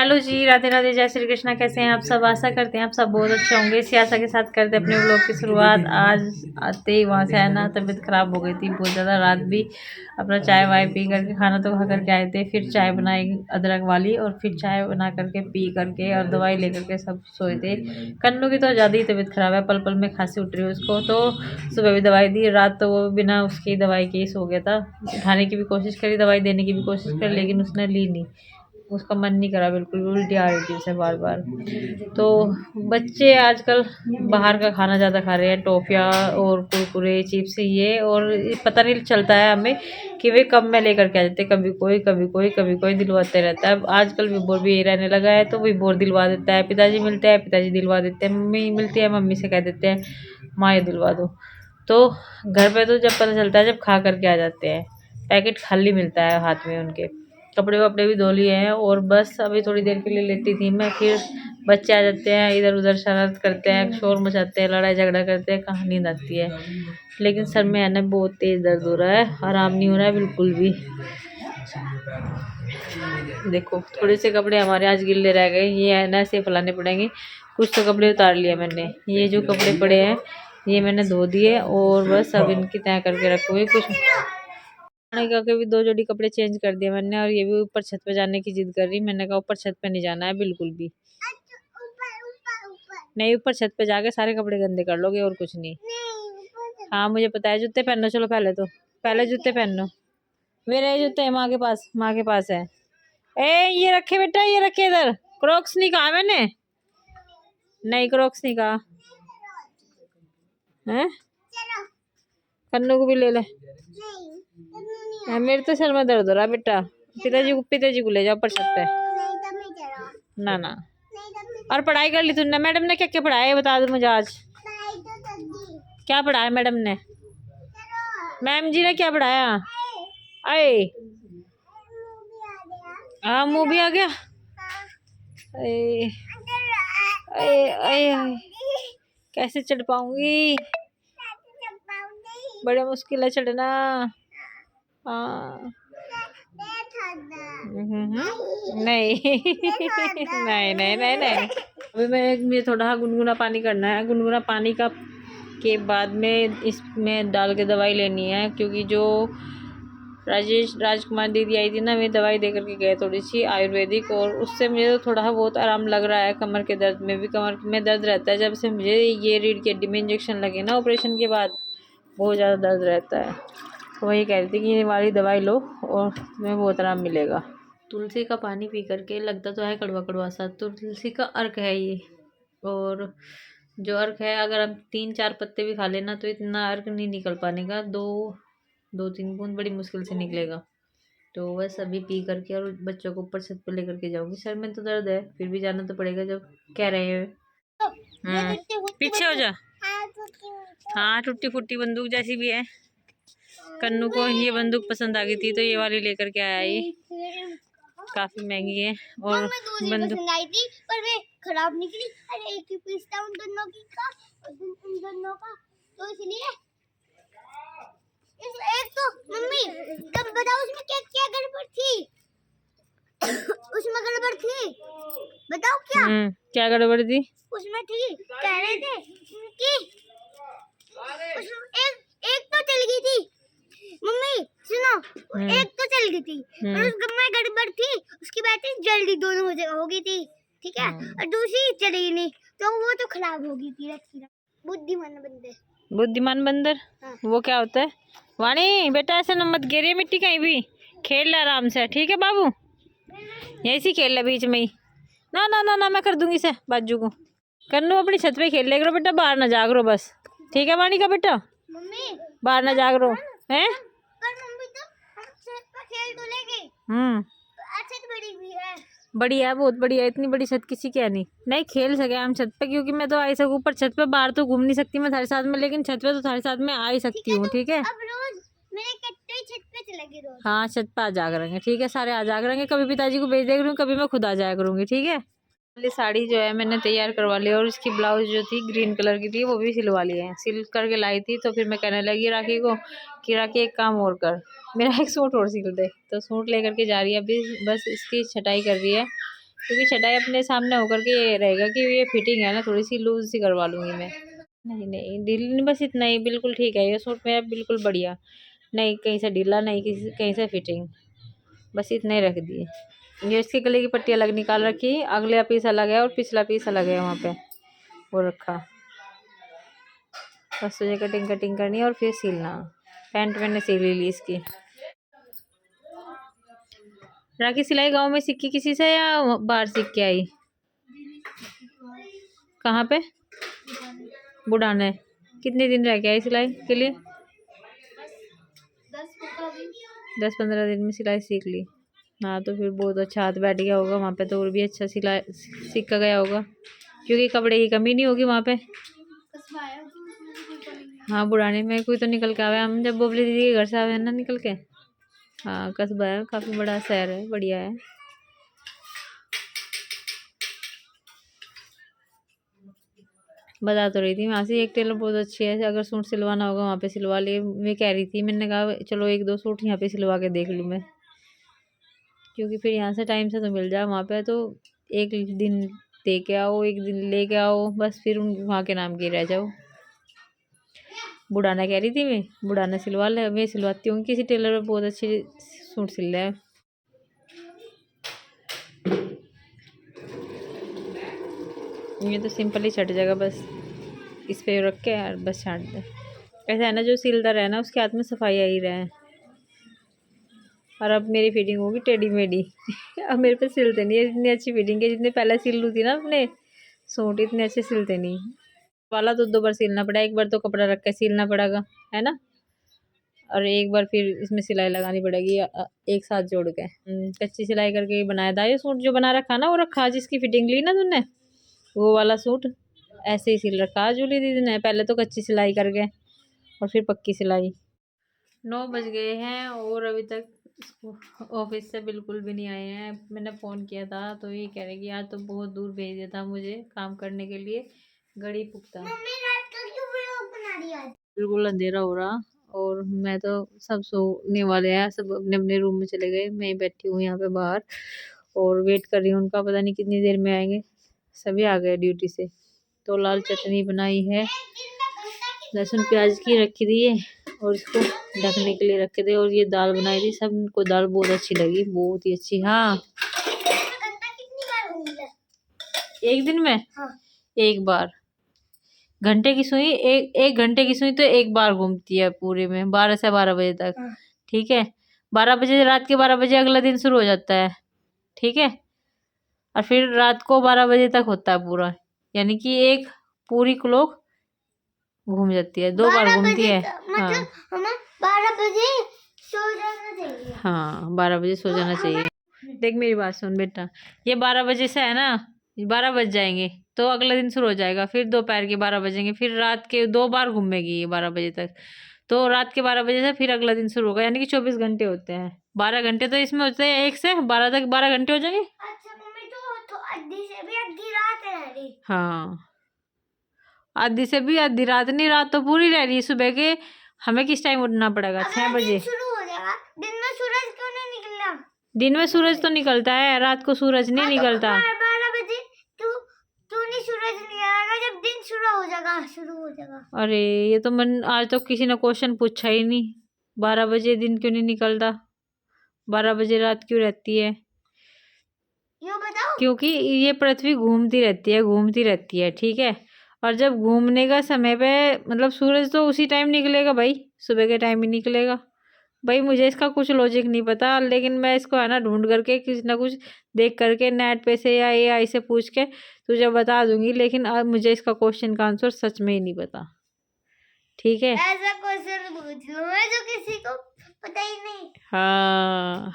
Hello जी, राधे राधे, जय श्री कृष्णा। कैसे हैं आप सब? आशा करते हैं आप सब बहुत अच्छे होंगे। इसी आशा के साथ करते हैं अपने व्लॉग की शुरुआत। आज आते ही वहाँ से है ना तबीयत ख़राब हो गई थी बहुत ज़्यादा। रात भी अपना चाय वाय पी करके, खाना तो खा करके आए थे, फिर चाय बनाई अदरक वाली और फिर चाय बना करके पी करके और दवाई ले करके सब सोए थे। कन्नू की तो ज़्यादा ही तबीयत ख़राब है, पल पल में खांसी उठ रही है उसको। तो सुबह भी दवाई दी, रात तो वो बिना उसकी दवाई के ही सो गया था। उठाने की भी कोशिश करी, दवाई देने की भी कोशिश करी, लेकिन उसने ली नहीं। उसका मन नहीं करा, बिल्कुल उल्टी आ रही थी उसे बार बार। तो बच्चे आजकल बाहर का खाना ज़्यादा खा रहे हैं, टॉफियाँ और कुरकुरे चिप्स ये, और पता नहीं चलता है हमें कि वे कब में लेकर के आ जाते हैं। कभी कोई कभी कोई कभी कोई दिलवाते रहता है। अब आजकल विभोर भी यही रहने लगा है, तो विभोर दिलवा देता है, पिताजी मिलते हैं पिताजी दिलवा देते हैं, मम्मी मिलती है मम्मी से कह देते हैं माँ ये दिलवा दो। तो घर पे तो जब पता चलता है जब खा करके आ जाते हैं, पैकेट खाली मिलता है हाथ में उनके। कपड़े वपड़े भी धो लिए हैं और बस अभी थोड़ी देर के लिए लेटी थी मैं, फिर बच्चे आ जाते हैं, इधर उधर शरारत करते हैं, शोर मचाते हैं, लड़ाई झगड़ा करते हैं, कहाँ नींद आती है। लेकिन सर में है ना बहुत तेज़ दर्द हो रहा है, आराम नहीं हो रहा है बिल्कुल भी। देखो थोड़े से कपड़े हमारे आज गिल्ले रह गए, ये है ना ऐसे फैलाने पड़ेंगे। कुछ तो कपड़े उतार लिए मैंने, ये जो कपड़े पड़े हैं ये मैंने धो दिए और बस अब इनकी तय करके रखूँगी। कुछ का के भी 2 जोड़ी कपड़े चेंज कर दिए मैंने, और ये भी ऊपर छत पे जाने की जिद कर रही। मैंने कहा ऊपर छत पे नहीं जाना है बिल्कुल भी नहीं, ऊपर छत पे जाके सारे कपड़े गंदे कर लोगे और कुछ नहीं। हाँ मुझे पता है, जूते पहनो, चलो पहले तो पहले जूते पहनो। मेरे जूते माँ के पास, माँ के पास है। ए ये रखे बेटा, ये रखे इधर। क्रॉक्स नहीं कहा मैंने, नहीं क्रॉक्स नहीं कहा है। कन्नू को भी ले ले। मेरे तो सर में दर्द हो रहा है बेटा, पिताजी को ले जाओ ऊपर छत पे। ना ना, और पढ़ाई कर ली तूने? मैडम ने क्या क्या पढ़ाया है बता दो मुझे आज। क्या पढ़ाया मैडम ने? मैम जी ने क्या पढ़ाया? अरे हाँ मुँह भी आ गया। अरे अरे अरे कैसे चढ़ पाऊंगी, बड़े मुश्किल है चढ़ना। हाँ नहीं नहीं नहीं नहीं नहीं। अभी मुझे थोड़ा गुनगुना पानी करना है। गुनगुना पानी का के बाद में इसमें डाल के दवाई लेनी है, क्योंकि जो राजकुमार दीदी आई थी ना, वे दवाई दे करके गए थोड़ी सी आयुर्वेदिक, और उससे मुझे तो थोड़ा बहुत आराम लग रहा है। कमर के दर्द में भी, कमर में दर्द रहता है जब से मुझे ये रीढ़ की हड्डी में इंजेक्शन लगे ना ऑपरेशन के बाद, बहुत ज़्यादा दर्द रहता है। तो वही कह रही थी कि ये वाली दवाई लो और तुम्हें बहुत आराम मिलेगा। तुलसी का पानी पी करके लगता तो है कड़वा कड़वा सा, तुलसी का अर्क है ये। और जो अर्क है, अगर हम 3-4 पत्ते भी खा लेना तो इतना अर्क नहीं निकल पाने का, 2-3 बूंद बड़ी मुश्किल से निकलेगा। तो बस अभी पी करके और बच्चों को ऊपर छत पे लेकर के जाऊंगी। सर में तो दर्द है, फिर भी जाना तो पड़ेगा जब कह रहे हैं। पीछे हो जा। हाँ टूटी फूटी बंदूक जैसी भी है। कन्नू को ये बंदूक पसंद आ गई थी तो ये वाली लेकर के आया। ये काफी महंगी है और बंदूक आई थी पर वे खराब निकली। अरे एक ही पीस था उन दोनों की का, उन दोनों का, तो इसलिए एक तो मम्मी तब बताओ उसमें क्या क्या गड़बड़ थी? उसमें गड़बड़ थी, बताओ क्या क्या गड़बड़ थी उसमें? थी कह रहे थे कि एक तो चल गई थी मम्मी, सुनो, एक तो चल गई थी और उस गम में गड़बड़ थी, उसकी बैटरी जल्दी दोनों हो गई थी, ठीक है, और दूसरी चली नहीं तो वो तो खराब हो गई थी। बुद्धिमान बंदर, बुद्धिमान बंदर। हाँ। वो क्या होता है? वाणी बेटा ऐसे न मत गिरे मिट्टी कहीं भी, खेल ले आराम से, ठीक है बाबू, यही सी खेल ले बीच में ही। ना ना ना ना मैं कर दूंगी से बाजू को। कन्नू अपनी छत पे खेल ले करो बेटा, बाहर ना जाग रो बस, ठीक है वाणी का बेटा, बाहर ना जाग रो है। बड़ी है, बहुत बड़ी है, इतनी बड़ी छत किसी की है नहीं खेल सके हम छत पे, क्योंकि मैं तो आ ही सकूँ ऊपर छत पे, बाहर तो घूम नहीं सकती मैं थारे साथ में, लेकिन छत पे तो थारे साथ में आ ही सकती हूँ, ठीक है। छत पे चलेगी रोज। हाँ छत पे आ जा करेंगे, ठीक है, सारे आ जा करेंगे, कभी पिताजी को भेज दे करूँगी, कभी मैं खुद आ जाया करूँगी, ठीक है। वाली साड़ी जो है मैंने तैयार करवा ली, और इसकी ब्लाउज जो थी ग्रीन कलर की थी वो भी सिलवा ली है, सिल करके लाई थी। तो फिर मैं कहने लगी राखी को कि राखी एक काम और कर, मेरा एक सूट और सिल दे। तो सूट लेकर के जा रही है अभी, बस इसकी छटाई कर रही है क्योंकि चटाई अपने सामने होकर के ये रहेगा कि ये फिटिंग है ना, थोड़ी सी लूज सी करवा लूँगी मैं। नहीं नहीं ढीली नहीं, बस इतना ही, बिल्कुल ठीक है ये सूट मेरा, बिल्कुल बढ़िया। नहीं कहीं से ढीला, नहीं किसी कहीं से फिटिंग, बस इतने ही रख दिए। ये इसके गले की पट्टी अलग निकाल रखी, अगला पीस अलग है और पिछला पीस अलग है, वहाँ पे वो रखा। बस तुझे कटिंग कटिंग करनी है और फिर सिलना। पैंट मैंने सिल ली इसकी। राखी सिलाई गांव में सीखी किसी से या बाहर सीख के आई? कहाँ पे? बुढ़ाने। कितने दिन रह के आई सिलाई के लिए? 10-15 दिन में सिलाई सीख ली। हाँ तो फिर बहुत अच्छा हाथ बैठ गया होगा वहाँ पे, तो और भी अच्छा सिलाई सीख कर गया होगा, क्योंकि कपड़े की कमी नहीं होगी वहाँ पे। हाँ बुढ़ाने में कोई तो निकल के आवे, हम जब बोबली दीदी के घर से आवे ना निकल के। हाँ कस्बा है, काफ़ी बड़ा शहर है, बढ़िया है। बता तो रही थी वहाँ से, एक टेलर बहुत अच्छी है, अगर सूट सिलवाना होगा वहाँ पे सिलवा ले, मैं कह रही थी। मैंने कहा चलो 1-2 सूट यहाँ पे सिलवा के देख लूँ मैं, क्योंकि फिर यहाँ से टाइम से तो मिल जाए, वहाँ पे तो एक दिन दे के आओ, एक दिन ले के आओ, बस फिर उन वहाँ के नाम के रह जाओ। बुढ़ाना कह रही थी मैं, बुढ़ाना सिलवा ले, मैं सिलवाती हूँ किसी टेलर में, बहुत अच्छे सूट सिल रहा है। ये तो सिंपल ही छट जाएगा, बस इस पे रख के यार बस छाट दे। ऐसा है ना, जो सिलता रहे ना उसके हाथ में सफाई आ ही रहे। और अब मेरी फिटिंग होगी टेढ़ी मेढ़ी अब मेरे पे सिलते नहीं है इतनी अच्छी फिटिंग है, जितने पहले सिल लूँ थी ना अपने सूट, इतने अच्छे सिलते नहीं। वाला तो 2 बार सिलना पड़ा, एक बार तो कपड़ा रख के सिलना पड़ेगा, है ना, और एक बार फिर इसमें सिलाई लगानी पड़ेगी एक साथ जोड़ के। कच्ची सिलाई करके बनाया था ये सूट, जो बना रखा ना वो रखा, जिसकी फिटिंग ली ना तुमने वो वाला सूट ऐसे ही सिल रखा जूली दीदी ने, पहले तो कच्ची सिलाई करके और फिर पक्की सिलाई। 9 बज गए हैं और अभी तक ऑफिस से बिल्कुल भी नहीं आए हैं। मैंने फ़ोन किया था तो ये कह रहे कि यार तो बहुत दूर भेज दिया था मुझे काम करने के लिए, गड़ी पुख्ता। बिल्कुल अंधेरा हो रहा और मैं तो, सब सोने वाले हैं, सब अपने अपने रूम में चले गए, मैं बैठी हूँ यहाँ पे बाहर और वेट कर रही हूँ उनका, पता नहीं कितनी देर में आएंगे। सभी आ गए ड्यूटी से। तो लाल चटनी बनाई है, लहसुन प्याज की रखी थी है और इसको ढकने के लिए रखे थे, और ये दाल बनाई थी, सबको दाल बहुत अच्छी लगी, बहुत ही अच्छी। हाँ एक दिन में एक बार घंटे की सुई, एक घंटे की सुई तो एक बार घूमती है पूरे में, 12 से 12 बजे तक। ठीक है, 12 बजे, रात के 12 बजे अगला दिन शुरू हो जाता है। ठीक है, और फिर रात को 12 बजे तक होता है पूरा, यानी कि एक पूरी क्लॉक घूम जाती है, 2 बार घूमती है। हाँ 12 बजे सो जाना चाहिए। हाँ 12 बजे सो जाना चाहिए। देख मेरी बात सुन बेटा, ये 12 बजे से है ना, 12 बज जाएंगे तो अगला दिन शुरू हो जाएगा, फिर दोपहर के 12 बजेंगे, फिर रात के 2 बार घूमेगी ये 12 बजे तक, तो रात के 12 बजे से फिर अगला दिन शुरू होगा, यानी कि 24 घंटे होते हैं। 12 घंटे तो इसमें होते हैं, 1 से 12 तक 12 घंटे हो जाएंगे। अच्छा मम्मी तो आधी से भी आधी रात रह रही। हाँ आधी से भी आधी रात नहीं, रात तो पूरी रह रही है। सुबह के हमें किस टाइम उठना पड़ेगा? 6 बजे शुरू हो जाएगा। दिन में सूरज क्यों नहीं निकलना? दिन में सूरज तो निकलता है, रात को सूरज नहीं निकलता। 12 बजे तू नहीं सूरज निकलेगा, जब दिन शुरू हो जाएगा। अरे ये तो मन, आज तो किसी ने क्वेश्चन पूछा ही नहीं, 12 बजे दिन क्यों नहीं निकलता, 12 बजे रात क्यों रहती है? ये बताओ। क्योंकि ये पृथ्वी घूमती रहती है, ठीक है, और जब घूमने का समय पे मतलब सूरज तो उसी टाइम निकलेगा भाई, सुबह के टाइम ही निकलेगा भाई। मुझे इसका कुछ लॉजिक नहीं पता, लेकिन मैं इसको है ना ढूंढ करके कुछ ना कुछ देख करके नेट पे से या एआई से पूछ के तुझे बता दूंगी, लेकिन अब मुझे इसका क्वेश्चन का आंसर सच में ही नहीं पता। ठीक है, ऐसा क्वेश्चन पूछ लो जो किसी को पता ही नहीं। हाँ